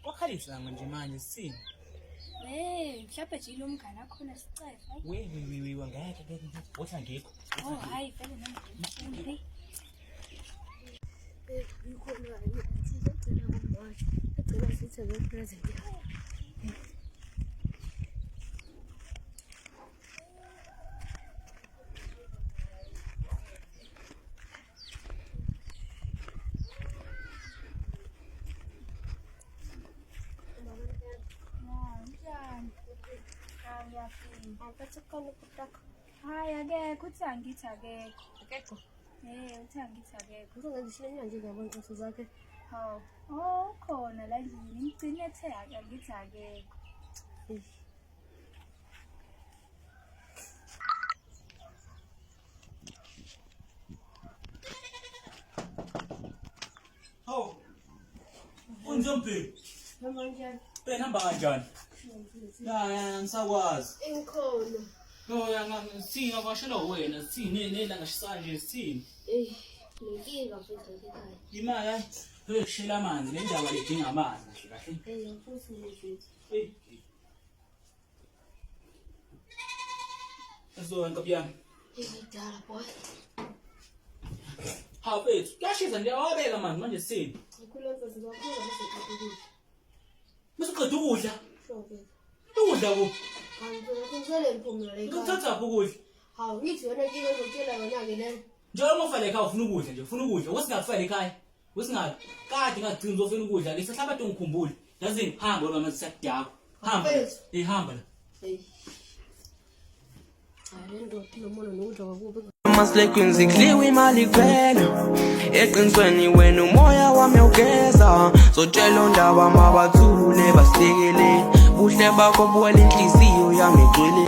Wakhalisa manje sini. Mhlawumbe nje lo mngane akhona sicefa. We wangeke ke uthi angikho. Oh hayi vele nami. Ikhona sizocela umwashi. Ecela sithenge present yakho. Hayi akekho uthi angithi akekho. Akekho? Uthi angithi akekho. Uzongizishilenya nje ngiyabona inhloso zakhe. Hawu. Khona la endlini ngigcine ethe angithi akekho. Hawu. Unzombe. Noma njani? Nihamba kanjani? Ya ngisakwazi. Inkhona. Sina kwashela wena, sini nelanga shisanje sini. Nenkinga mfethu ekhaya. Imali hayi, kushela amanzi, le ndaba idinga amanzi kahle. Futhi mfethu. Azonke byami. Ngidala boy. Ha mfethu, kuyashisa ndiyawabeka manje manje sini. Ngikhuleka sizakhula bese ukudla. Masiqeda ukudla. Shobeka. Ukudla ku. Ngicela kungisele imphumela le ekhaya. Ngithatha ukudla. Hawu, ngithi wena inkinga ozotshela yona ke le. Njalo mofale ekhaya ufuna ukudla nje, ufuna ukudla. Wasingafela ekhaya. Wasingathi kade ngagcina uzofuna ukudla. Lesahlaba nto ngikhumbule. Yazini hamba lo manje siyadakwa. Hamba. Hamba la. Maslekwenzi kliwi imali kuphela eqinisweni wena umoya wami awugeza zotshela undaba mabathule basikele buhle bakho buwela inhliziyo yami igcwele